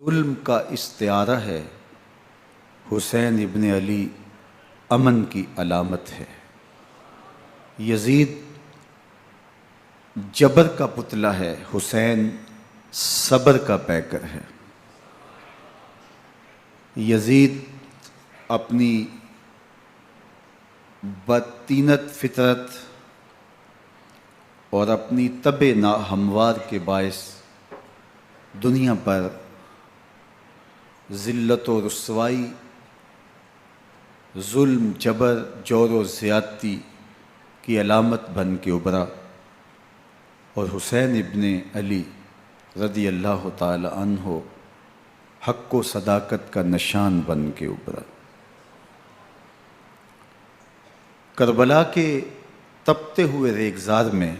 ظلم کا استعارہ ہے، حسین ابن علی امن کی علامت ہے۔ یزید جبر کا پتلا ہے، حسین صبر کا پیکر ہے۔ یزید اپنی بدطینت فطرت اور اپنی طبع ناہموار کے باعث دنیا پر ذلت و رسوائی، ظلم، جبر، جور و زیادتی کی علامت بن کے ابھرا، اور حسین ابن علی رضی اللہ تعالی عنہ حق و صداقت کا نشان بن کے ابھرا۔ کربلا کے تپتے ہوئے ریگزار میں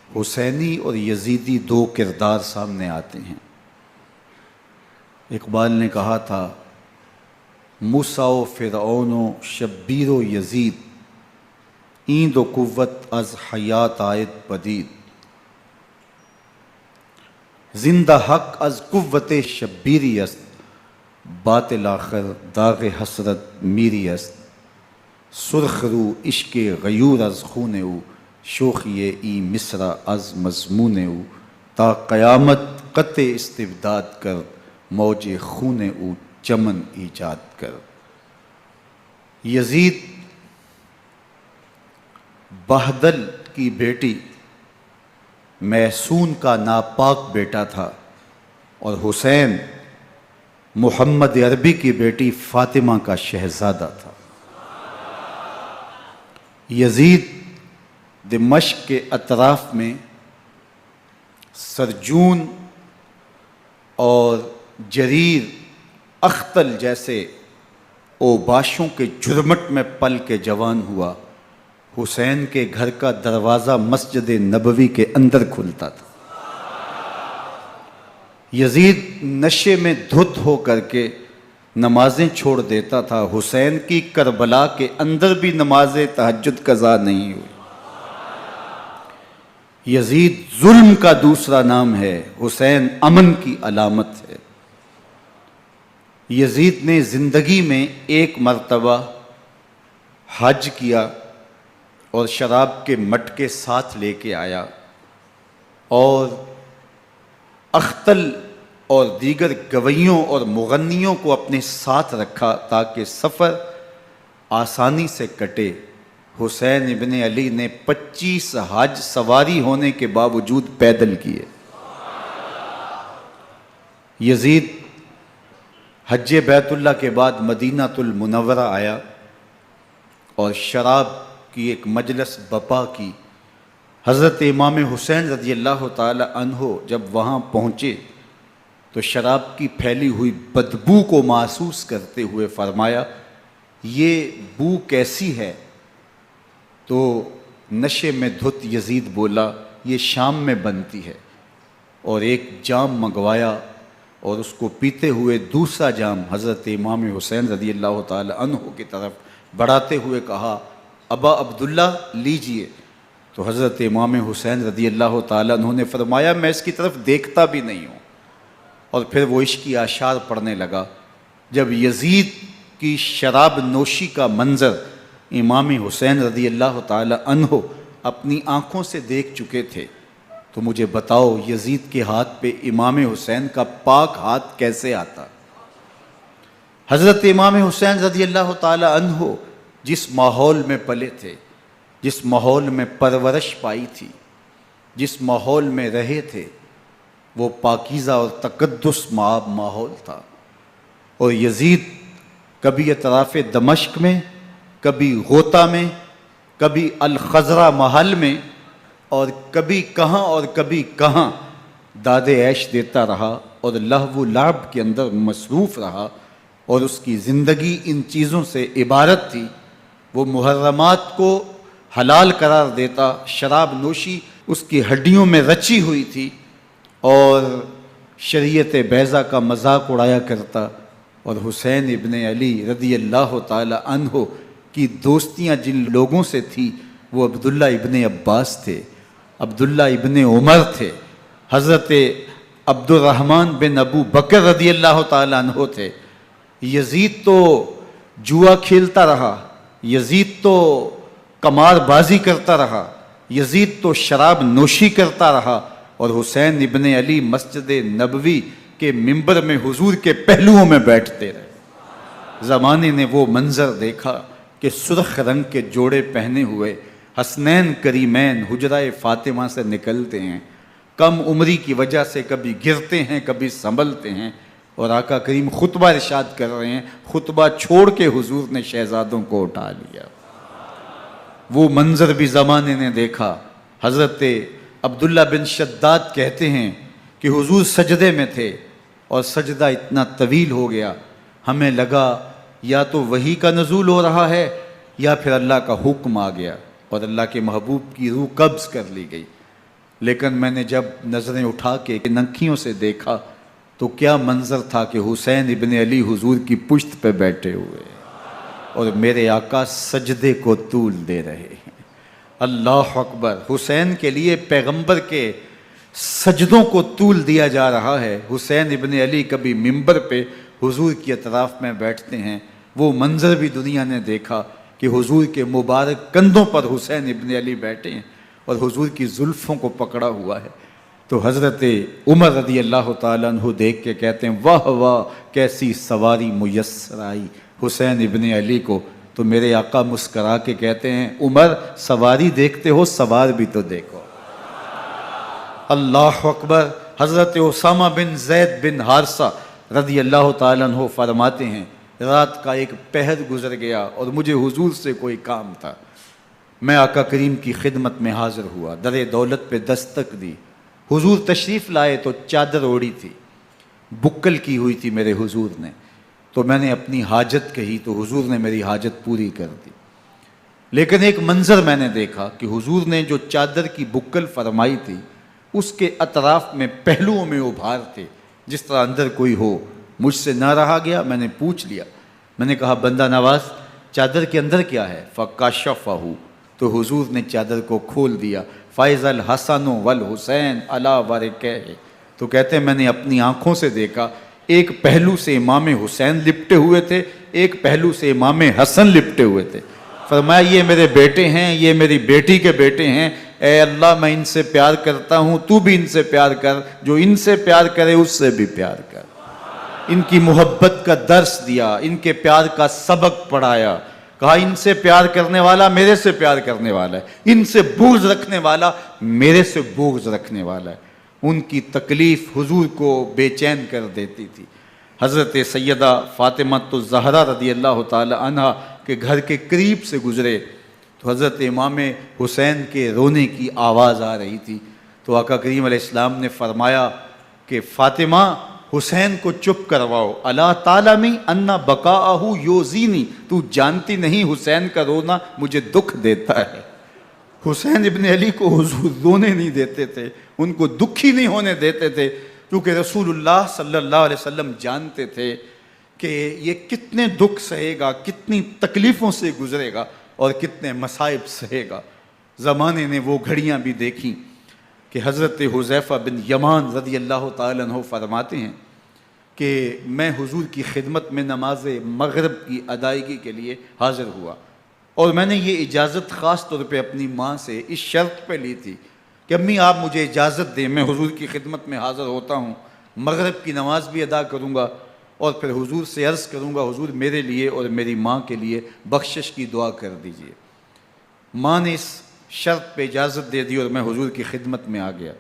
حسینی اور یزیدی دو کردار سامنے آتے ہیں۔ اقبال نے کہا تھا، موسیٰ و فرعون و شبیر و یزید، این دو قوت از حیات آید پدید، زندہ حق از قوت شبیری است، باطل آخر داغ حسرت میری است، سرخ رو عشق غیور از خون او، شوخی این مصرع از مضمون او، تا قیامت قطع استبداد کر، موج خون او چمن ایجاد کر۔ یزید بہدل کی بیٹی محسون کا ناپاک بیٹا تھا، اور حسین محمد عربی کی بیٹی فاطمہ کا شہزادہ تھا۔ یزید دمشق کے اطراف میں سرجون اور جریر، اختل جیسے اوباشوں کے جھرمٹ میں پل کے جوان ہوا۔ حسین کے گھر کا دروازہ مسجد نبوی کے اندر کھلتا تھا۔ یزید نشے میں دھت ہو کر کے نمازیں چھوڑ دیتا تھا۔ حسین کی کربلا کے اندر بھی نماز تہجد قضا نہیں ہوئی۔ یزید ظلم کا دوسرا نام ہے، حسین امن کی علامت ہے۔ یزید نے زندگی میں ایک مرتبہ حج کیا اور شراب کے مٹکے ساتھ لے کے آیا، اور اختل اور دیگر گویوں اور مغنیوں کو اپنے ساتھ رکھا تاکہ سفر آسانی سے کٹے۔ حسین ابن علی نے 25 حج سواری ہونے کے باوجود پیدل کیے۔ یزید حج بیت اللہ کے بعد مدینہ المنورہ آیا اور شراب کی ایک مجلس بپا کی۔ حضرت امام حسین رضی اللہ تعالی عنہ جب وہاں پہنچے تو شراب کی پھیلی ہوئی بدبو کو محسوس کرتے ہوئے فرمایا، یہ بو کیسی ہے؟ تو نشے میں دھت یزید بولا، یہ شام میں بنتی ہے، اور ایک جام منگوایا اور اس کو پیتے ہوئے دوسرا جام حضرت امام حسین رضی اللہ تعالی عنہ کی طرف بڑھاتے ہوئے کہا، ابا عبداللہ لیجئے۔ تو حضرت امام حسین رضی اللہ تعالی عنہ نے فرمایا، میں اس کی طرف دیکھتا بھی نہیں ہوں، اور پھر وہ عشقی اشعار پڑھنے لگا۔ جب یزید کی شراب نوشی کا منظر امام حسین رضی اللہ تعالی عنہ اپنی آنکھوں سے دیکھ چکے تھے، تو مجھے بتاؤ یزید کے ہاتھ پہ امام حسین کا پاک ہاتھ کیسے آتا؟ حضرت امام حسین رضی اللہ تعالی عنہ جس ماحول میں پلے تھے، جس ماحول میں پرورش پائی تھی، جس ماحول میں رہے تھے، وہ پاکیزہ اور تقدس مآب ماحول تھا۔ اور یزید کبھی اطراف دمشق میں، کبھی غوطہ میں، کبھی الخضرہ محل میں، اور کبھی کہاں داد عیش دیتا رہا اور لہو و لعب کے اندر مصروف رہا، اور اس کی زندگی ان چیزوں سے عبارت تھی۔ وہ محرمات کو حلال قرار دیتا، شراب نوشی اس کی ہڈیوں میں رچی ہوئی تھی، اور شریعت بیضا کا مذاق اڑایا کرتا۔ اور حسین ابن علی رضی اللہ تعالی عنہ کی دوستیاں جن لوگوں سے تھی، وہ عبداللہ ابن عباس تھے، عبداللہ ابن عمر تھے، حضرت عبد الرحمن بن ابو بکر رضی اللہ تعالیٰ عنہ تھے. یزید تو جوا کھیلتا رہا، یزید تو قمار بازی کرتا رہا، یزید تو شراب نوشی کرتا رہا، اور حسین ابن علی مسجد نبوی کے ممبر میں حضور کے پہلوؤں میں بیٹھتے رہے. زمانے نے وہ منظر دیکھا کہ سرخ رنگ کے جوڑے پہنے ہوئے حسنین کریمین حجرہ فاطمہ سے نکلتے ہیں. کم عمری کی وجہ سے کبھی گرتے ہیں کبھی سنبھلتے ہیں، اور آقا کریم خطبہ ارشاد کر رہے ہیں، خطبہ چھوڑ کے حضور نے شہزادوں کو اٹھا لیا. وہ منظر بھی زمانے نے دیکھا. حضرت عبداللہ بن شداد کہتے ہیں کہ حضور سجدے میں تھے اور سجدہ اتنا طویل ہو گیا، ہمیں لگا یا تو وحی کا نزول ہو رہا ہے یا پھر اللہ کا حکم آ گیا اور اللہ کے محبوب کی روح قبض کر لی گئی. لیکن میں نے جب نظریں اٹھا کے ننکیوں سے دیکھا تو کیا منظر تھا کہ حسین ابن علی حضور کی پشت پہ بیٹھے ہوئے اور میرے آقا سجدے کو طول دے رہے ہیں. اللہ اکبر. حسین کے لیے پیغمبر کے سجدوں کو طول دیا جا رہا ہے. حسین ابن علی کبھی ممبر پہ حضور کی اطراف میں بیٹھتے ہیں. وہ منظر بھی دنیا نے دیکھا کہ حضور کے مبارک کندھوں پر حسین ابن علی بیٹھے ہیں اور حضور کی زلفوں کو پکڑا ہوا ہے. تو حضرت عمر رضی اللہ تعالیٰ عنہ دیکھ کے کہتے ہیں واہ واہ کیسی سواری میسر آئی حسین ابن علی کو. تو میرے آقا مسکرا کے کہتے ہیں عمر سواری دیکھتے ہو سوار بھی تو دیکھو. اللہ اکبر. حضرت اسامہ بن زید بن حارثہ رضی اللہ تعالیٰ عنہ فرماتے ہیں رات کا ایک پہر گزر گیا اور مجھے حضور سے کوئی کام تھا. میں آقا کریم کی خدمت میں حاضر ہوا، در دولت پہ دستک دی. حضور تشریف لائے تو چادر اوڑی تھی، بکل کی ہوئی تھی میرے حضور نے. تو میں نے اپنی حاجت کہی تو حضور نے میری حاجت پوری کر دی. لیکن ایک منظر میں نے دیکھا کہ حضور نے جو چادر کی بکل فرمائی تھی اس کے اطراف میں پہلوؤں میں ابھار تھے جس طرح اندر کوئی ہو. مجھ سے نہ رہا گیا، میں نے پوچھ لیا. میں نے کہا بندہ نواز چادر کے اندر کیا ہے؟ فَكَشَفَهُ. تو حضور نے چادر کو کھول دیا. فَإِذَا الْحَسَنُ وَالْحُسَيْنُ عَلَىٰ وَرِكَيْهِ. تو کہتے ہیں میں نے اپنی آنکھوں سے دیکھا ایک پہلو سے امام حسین لپٹے ہوئے تھے، ایک پہلو سے امام حسن لپٹے ہوئے تھے. فرمایا یہ میرے بیٹے ہیں، یہ میری بیٹی کے بیٹے ہیں. اے اللہ میں ان سے پیار کرتا ہوں، تو بھی ان سے پیار کر، جو ان سے پیار کرے اس سے بھی پیار کر. ان کی محبت کا درس دیا، ان کے پیار کا سبق پڑھایا. کہا ان سے پیار کرنے والا میرے سے پیار کرنے والا ہے، ان سے بغض رکھنے والا میرے سے بغض رکھنے والا ہے. ان کی تکلیف حضور کو بے چین کر دیتی تھی. حضرت سیدہ فاطمہ الزہرا رضی اللہ تعالی عنہ کے گھر کے قریب سے گزرے تو حضرت امام حسین کے رونے کی آواز آ رہی تھی. تو آقا کریم علیہ السلام نے فرمایا کہ فاطمہ حسین کو چپ کرواؤ. الا تعلمی ان بقاءہ یوزینی. تو جانتی نہیں حسین کا رونا مجھے دکھ دیتا ہے. حسین ابن علی کو حضور رونے نہیں دیتے تھے، ان کو دکھی نہیں ہونے دیتے تھے، کیونکہ رسول اللہ صلی اللہ علیہ وسلم جانتے تھے کہ یہ کتنے دکھ سہے گا، کتنی تکلیفوں سے گزرے گا اور کتنے مصائب سہے گا. زمانے نے وہ گھڑیاں بھی دیکھیں کہ حضرت حذیفہ بن یمان رضی اللہ تعالیٰ عنہ فرماتے ہیں کہ میں حضور کی خدمت میں نماز مغرب کی ادائیگی کے لیے حاضر ہوا، اور میں نے یہ اجازت خاص طور پہ اپنی ماں سے اس شرط پہ لی تھی کہ امی آپ مجھے اجازت دیں، میں حضور کی خدمت میں حاضر ہوتا ہوں، مغرب کی نماز بھی ادا کروں گا اور پھر حضور سے عرض کروں گا حضور میرے لیے اور میری ماں کے لیے بخشش کی دعا کر دیجئے. ماں نے اس شرط پہ اجازت دے دی اور میں حضور کی خدمت میں آ گیا.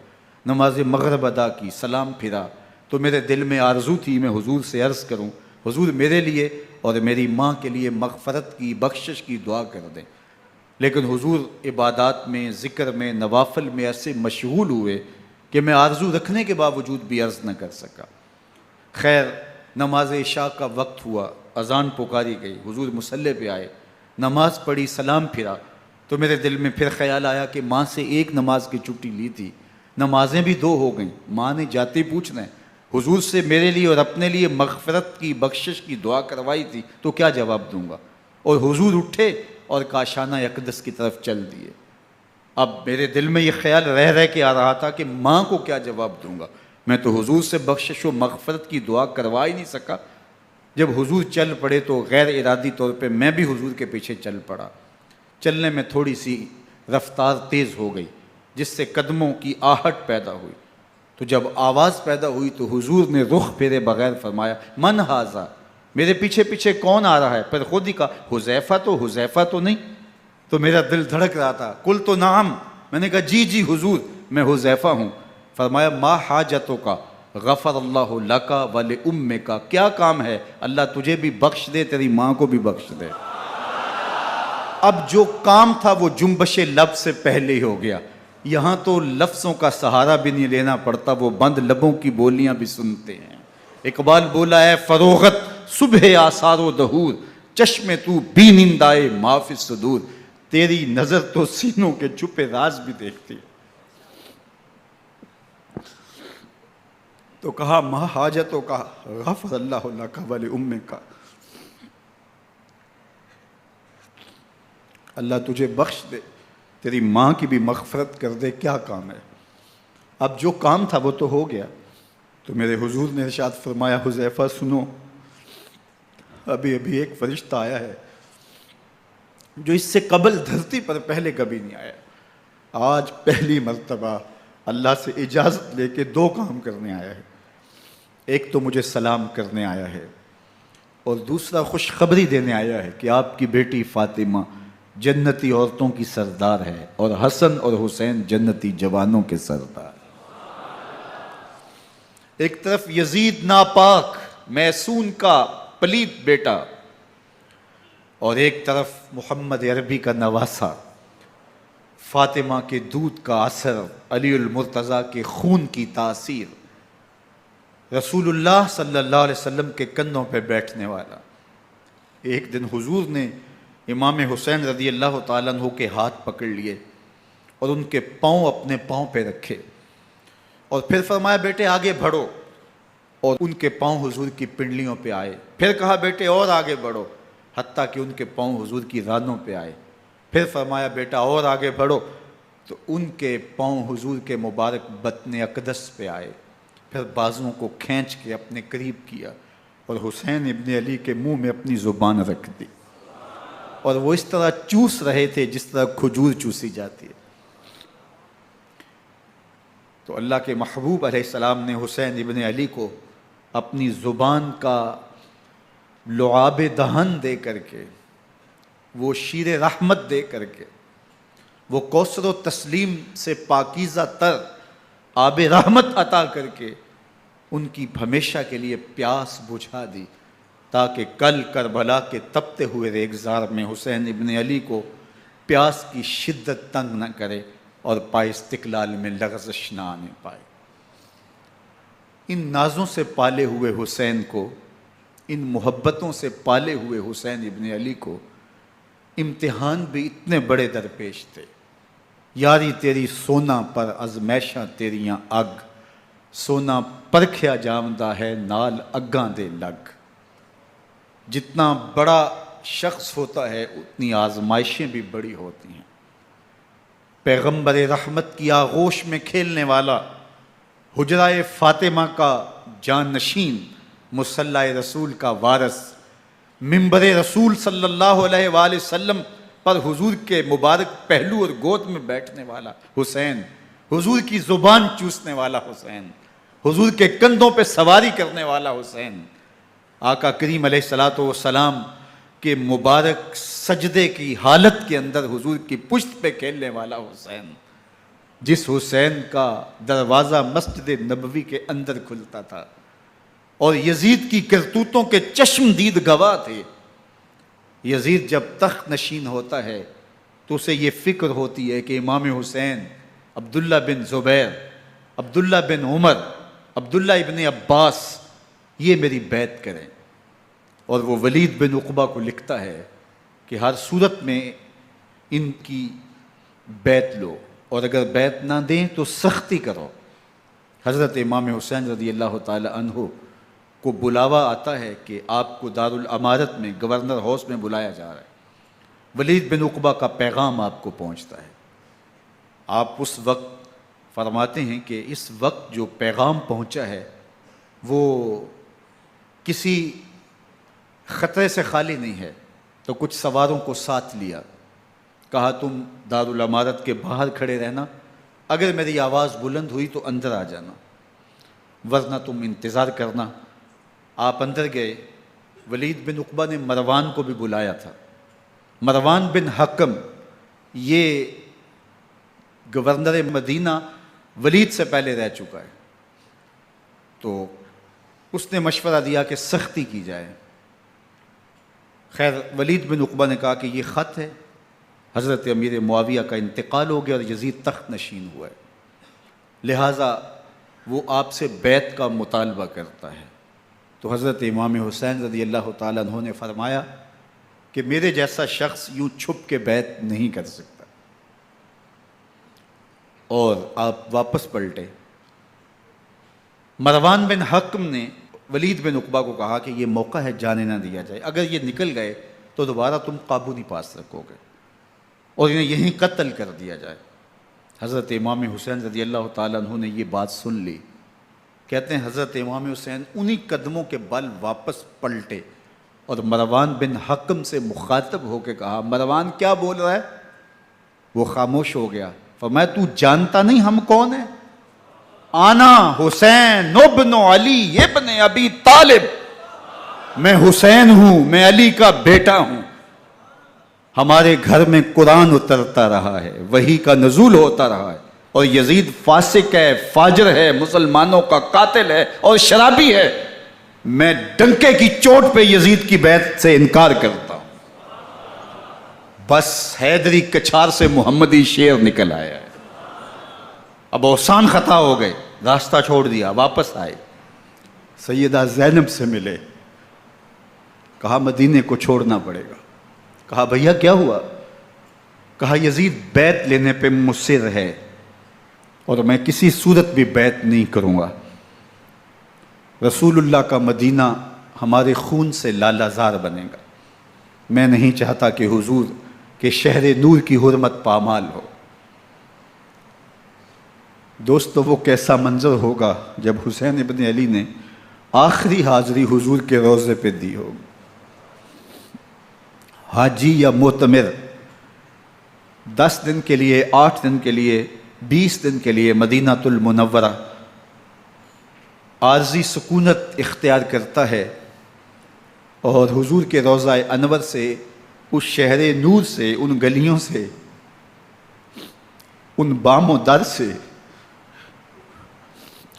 نماز مغرب ادا کی، سلام پھرا تو میرے دل میں آرزو تھی میں حضور سے عرض کروں حضور میرے لیے اور میری ماں کے لیے مغفرت کی بخشش کی دعا کر دیں. لیکن حضور عبادات میں، ذکر میں، نوافل میں ایسے مشغول ہوئے کہ میں آرزو رکھنے کے باوجود بھی عرض نہ کر سکا. خیر نماز عشاء کا وقت ہوا، اذان پکاری گئی، حضور مصلی پہ آئے، نماز پڑھی، سلام پھرا تو میرے دل میں پھر خیال آیا کہ ماں سے ایک نماز کی چھٹی لی تھی، نمازیں بھی 2 ہو گئیں. ماں نے جاتے پوچھنا ہے حضور سے میرے لیے اور اپنے لیے مغفرت کی بخشش کی دعا کروائی تھی تو کیا جواب دوں گا. اور حضور اٹھے اور کاشانہ اقدس کی طرف چل دیے. اب میرے دل میں یہ خیال رہ کے آ رہا تھا کہ ماں کو کیا جواب دوں گا. میں تو حضور سے بخشش و مغفرت کی دعا کروا ہی نہیں سکا۔ جب حضور چل پڑے تو غیر ارادی طور پہ میں بھی حضور کے پیچھے چل پڑا۔ چلنے میں تھوڑی سی رفتار تیز ہو گئی جس سے قدموں کی آہٹ پیدا ہوئی، تو جب آواز پیدا ہوئی تو حضور نے رخ پھیرے بغیر فرمایا من ھذا، میرے پیچھے پیچھے کون آ رہا ہے؟ پھر خود ہی کہا حذیفہ تو نہیں؟ تو میرا دل دھڑک رہا تھا، قل تو نعم، میں نے کہا جی حضور میں حذیفہ ہوں۔ فرمایا ما حاجتک غفر اللہ لک ولامک، کیا کام ہے؟ اللہ تجھے بھی بخش دے، تیری ماں کو بھی بخش دے۔ اب جو کام تھا وہ جنبش لب سے پہلے ہی ہو گیا، یہاں تو لفظوں کا سہارا بھی نہیں لینا پڑتا، وہ بند لبوں کی بولیاں بھی سنتے ہیں۔ اقبال بولا ہے فروغت صبح آثار و دہور، چشم تو بی نندائے ما فی الصدور، تیری نظر تو سینوں کے چھپے راز بھی دیکھتی ہے۔ تو کہا ما حاجتوں کا غفر اللہ لک ولامک، اللہ تجھے بخش دے، تیری ماں کی بھی مغفرت کر دے، کیا کام ہے؟ اب جو کام تھا وہ تو ہو گیا۔ تو میرے حضور نے ارشاد فرمایا حذیفہ سنو، ابھی ایک فرشتہ آیا ہے جو اس سے قبل دھرتی پر پہلے کبھی نہیں آیا، آج پہلی مرتبہ اللہ سے اجازت لے کے 2 کام کرنے آیا ہے۔ ایک تو مجھے سلام کرنے آیا ہے اور دوسرا خوشخبری دینے آیا ہے کہ آپ کی بیٹی فاطمہ جنتی عورتوں کی سردار ہے اور حسن اور حسین جنتی جوانوں کے سردار۔ ایک طرف یزید ناپاک میسون کا پلیت بیٹا اور ایک طرف محمد عربی کا نواسا، فاطمہ کے دودھ کا اثر، علی المرتضیٰ کے خون کی تاثیر، رسول اللہ صلی اللہ علیہ وسلم کے کندھوں پہ بیٹھنے والا۔ ایک دن حضور نے امام حسین رضی اللہ تعالیٰ عنہ کے ہاتھ پکڑ لیے اور ان کے پاؤں اپنے پاؤں پہ رکھے اور پھر فرمایا بیٹے آگے بڑھو، اور ان کے پاؤں حضور کی پنڈلیوں پہ آئے۔ پھر کہا بیٹے اور آگے بڑھو، حتیٰ کہ ان کے پاؤں حضور کی رانوں پہ آئے۔ پھر فرمایا بیٹا اور آگے بڑھو، تو ان کے پاؤں حضور کے مبارک بطن اقدس پہ آئے۔ پھر بازوؤں کو کھینچ کے اپنے قریب کیا اور حسین ابن علی کے منہ میں اپنی زبان رکھ دی، اور وہ اس طرح چوس رہے تھے جس طرح کھجور چوسی جاتی ہے۔ تو اللہ کے محبوب علیہ السلام نے حسین ابن علی کو اپنی زبان کا لعاب دہن دے کر کے، وہ شیر رحمت دے کر کے، وہ کوثر و تسلیم سے پاکیزہ تر آب رحمت عطا کر کے ان کی ہمیشہ کے لیے پیاس بجھا دی، تاکہ کل کربلا کے تپتے ہوئے ریگزار میں حسین ابن علی کو پیاس کی شدت تنگ نہ کرے اور پائے استقلال میں لغزش نہ آنے پائے۔ ان نازوں سے پالے ہوئے حسین کو، ان محبتوں سے پالے ہوئے حسین ابن علی کو امتحان بھی اتنے بڑے درپیش تھے۔ یاری تیری سونا پر ازمیشاں تیریاں اگ، سونا پرکھیا جامدہ ہے نال اگاں دے لگ۔ جتنا بڑا شخص ہوتا ہے اتنی آزمائشیں بھی بڑی ہوتی ہیں۔ پیغمبر رحمت کی آغوش میں کھیلنے والا، حجرہ فاطمہ کا جانشین، مصلی رسول کا وارث، منبر رسول صلی اللہ علیہ وآلہ وسلم پر حضور کے مبارک پہلو اور گود میں بیٹھنے والا حسین، حضور کی زبان چوسنے والا حسین، حضور کے کندھوں پہ سواری کرنے والا حسین، آقا کریم علیہ الصلوۃ والسلام کے مبارک سجدے کی حالت کے اندر حضور کی پشت پہ کھیلنے والا حسین، جس حسین کا دروازہ مسجد نبوی کے اندر کھلتا تھا اور یزید کی کرتوتوں کے چشم دید گواہ تھے۔ یزید جب تخت نشین ہوتا ہے تو اسے یہ فکر ہوتی ہے کہ امام حسین، عبداللہ بن زبیر، عبداللہ بن عمر، عبداللہ ابن عباس یہ میری بیعت کریں، اور وہ ولید بن عقبہ کو لکھتا ہے کہ ہر صورت میں ان کی بیعت لو، اور اگر بیعت نہ دیں تو سختی کرو۔ حضرت امام حسین رضی اللہ تعالی عنہ کو بلاوا آتا ہے کہ آپ کو دارالامارت میں گورنر ہاؤس میں بلایا جا رہا ہے۔ ولید بن عقبہ کا پیغام آپ کو پہنچتا ہے۔ آپ اس وقت فرماتے ہیں کہ اس وقت جو پیغام پہنچا ہے وہ کسی خطرے سے خالی نہیں ہے، تو کچھ سواروں کو ساتھ لیا، کہا تم دارالامارت کے باہر کھڑے رہنا، اگر میری آواز بلند ہوئی تو اندر آ جانا، ورنہ تم انتظار کرنا۔ آپ اندر گئے۔ ولید بن عقبہ نے مروان کو بھی بلایا تھا۔ مروان بن حکم یہ گورنر مدینہ ولید سے پہلے رہ چکا ہے، تو اس نے مشورہ دیا کہ سختی کی جائے۔ خیر ولید بن عقبہ نے کہا کہ یہ خط ہے، حضرت امیر معاویہ کا انتقال ہو گیا اور یزید تخت نشین ہوا ہے، لہٰذا وہ آپ سے بیعت کا مطالبہ کرتا ہے۔ تو حضرت امام حسین رضی اللہ تعالیٰ عنہ نے فرمایا کہ میرے جیسا شخص یوں چھپ کے بیعت نہیں کر سکتا، اور آپ واپس پلٹے۔ مروان بن حکم نے ولید بن عقبہ کو کہا کہ یہ موقع ہے جانے نہ دیا جائے، اگر یہ نکل گئے تو دوبارہ تم قابو نہیں پا سکو گے، اور انہیں یہیں قتل کر دیا جائے۔ حضرت امام حسین رضی اللہ تعالیٰ عنہ نے یہ بات سن لی۔ کہتے ہیں حضرت امام حسین انہی قدموں کے بل واپس پلٹے اور مروان بن حکم سے مخاطب ہو کے کہا، مروان کیا بول رہا ہے؟ وہ خاموش ہو گیا۔ فرمایا تو جانتا نہیں ہم کون ہیں؟ آنا حسین ابن علی ابن ابی طالب، میں حسین ہوں، میں علی کا بیٹا ہوں، ہمارے گھر میں قرآن اترتا رہا ہے، وحی کا نزول ہوتا رہا ہے، اور یزید فاسق ہے، فاجر ہے، مسلمانوں کا قاتل ہے اور شرابی ہے، میں ڈنکے کی چوٹ پہ یزید کی بیعت سے انکار کرتا ہوں۔ بس حیدری کچھار سے محمدی شیر نکل آیا ہے۔ اب اوسان خطا ہو گئے، راستہ چھوڑ دیا، واپس آئے، سیدہ زینب سے ملے، کہا مدینے کو چھوڑنا پڑے گا۔ کہا بھیا کیا ہوا؟ کہا یزید بیعت لینے پہ مصر ہے اور میں کسی صورت بھی بیعت نہیں کروں گا۔ رسول اللہ کا مدینہ ہمارے خون سے لالہ زار بنے گا، میں نہیں چاہتا کہ حضور کے شہر نور کی حرمت پامال ہو۔ دوستو وہ کیسا منظر ہوگا جب حسین ابن علی نے آخری حاضری حضور کے روضے پہ دی ہوگی۔ حاجی یا معتمر 10 دن کے لیے، 8 دن کے لیے، 20 دن کے لیے مدینہ المنورہ عارضی سکونت اختیار کرتا ہے، اور حضور کے روضہ انور سے، اس شہر نور سے، ان گلیوں سے، ان بام و در سے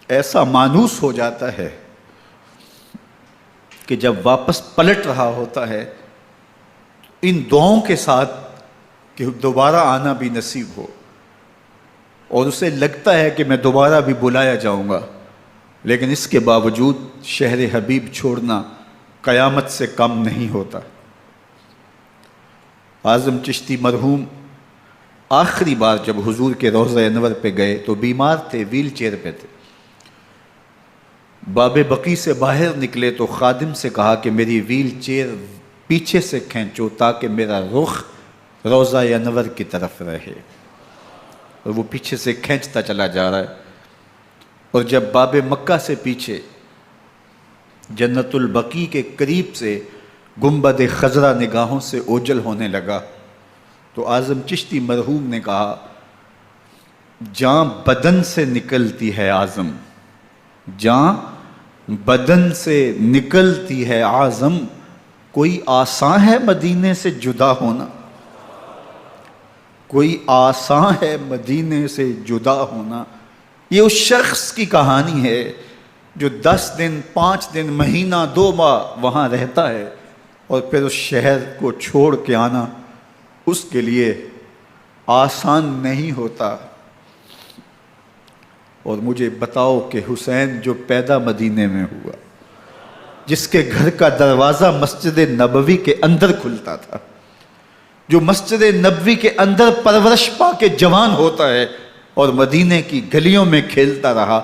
ایسا مانوس ہو جاتا ہے کہ جب واپس پلٹ رہا ہوتا ہے ان دعاؤں کے ساتھ کہ دوبارہ آنا بھی نصیب ہو، اور اسے لگتا ہے کہ میں دوبارہ بھی بلایا جاؤں گا، لیکن اس کے باوجود شہر حبیب چھوڑنا قیامت سے کم نہیں ہوتا۔ اعظم چشتی مرحوم آخری بار جب حضور کے روضہ انور پہ گئے تو بیمار تھے، ویل چیئر پہ تھے۔ باب بقی سے باہر نکلے تو خادم سے کہا کہ میری ویل چیئر پیچھے سے کھینچو تاکہ میرا رخ روضہ انور کی طرف رہے، اور وہ پیچھے سے کھینچتا چلا جا رہا ہے، اور جب باب مکہ سے پیچھے جنت البقیع کے قریب سے گنبد خضرا نگاہوں سے اوجل ہونے لگا تو اعظم چشتی مرحوم نے کہا، جان بدن سے نکلتی ہے اعظم، جان بدن سے نکلتی ہے اعظم، کوئی آسان ہے مدینے سے جدا ہونا، کوئی آسان ہے مدینے سے جدا ہونا۔ یہ اس شخص کی کہانی ہے جو 10 دن، 5 دن، مہینہ، 2 ماہ وہاں رہتا ہے، اور پھر اس شہر کو چھوڑ کے آنا اس کے لیے آسان نہیں ہوتا۔ اور مجھے بتاؤ کہ حسین جو پیدا مدینے میں ہوا، جس کے گھر کا دروازہ مسجد نبوی کے اندر کھلتا تھا، جو مسجد نبوی کے اندر پرورش پا کے جوان ہوتا ہے اور مدینے کی گلیوں میں کھیلتا رہا،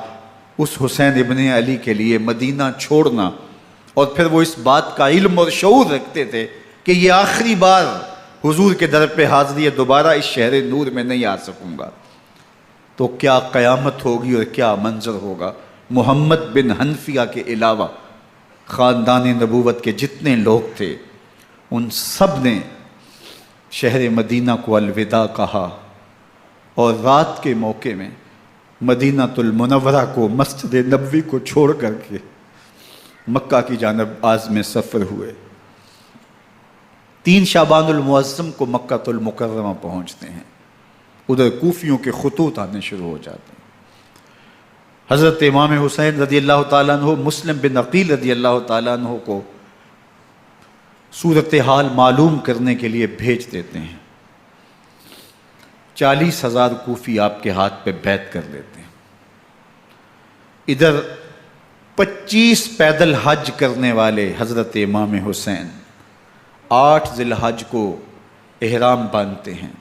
اس حسین ابن علی کے لیے مدینہ چھوڑنا، اور پھر وہ اس بات کا علم اور شعور رکھتے تھے کہ یہ آخری بار حضور کے در پہ حاضری ہے، دوبارہ اس شہر نور میں نہیں آ سکوں گا، تو کیا قیامت ہوگی اور کیا منظر ہوگا۔ محمد بن حنفیہ کے علاوہ خاندان نبوت کے جتنے لوگ تھے ان سب نے شہر مدینہ کو الوداع کہا، اور رات کے موقع میں مدینہ المنورہ کو، مسجد نبوی کو چھوڑ کر کے مکہ کی جانب عازم سفر ہوئے۔ 3 شعبان المعظم کو مکہ المکرمہ پہنچتے ہیں، ادھر کوفیوں کے خطوط آنے شروع ہو جاتے ہیں۔ حضرت امام حسین رضی اللہ تعالیٰ عنہ مسلم بن عقیل رضی اللہ تعالیٰ عنہ کو صورتحال معلوم کرنے کے لیے بھیج دیتے ہیں۔ 40,000 کوفی آپ کے ہاتھ پہ بیعت کر لیتے ہیں۔ ادھر 25 پیدل حج کرنے والے حضرت امام حسین 8 ذی الحج کو احرام باندھتے ہیں،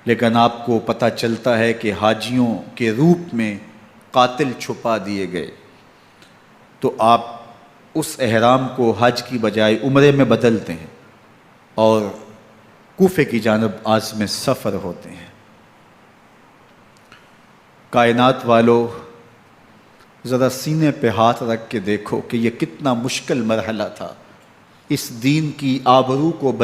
لیکن آپ کو پتہ چلتا ہے کہ حاجیوں کے روپ میں قاتل چھپا دیے گئے، تو آپ اس احرام کو حج کی بجائے عمرے میں بدلتے ہیں اور کوفے کی جانب عازم سفر ہوتے ہیں۔ کائنات والو، ذرا سینے پہ ہاتھ رکھ کے دیکھو کہ یہ کتنا مشکل مرحلہ تھا۔ اس دین کی آبرو کو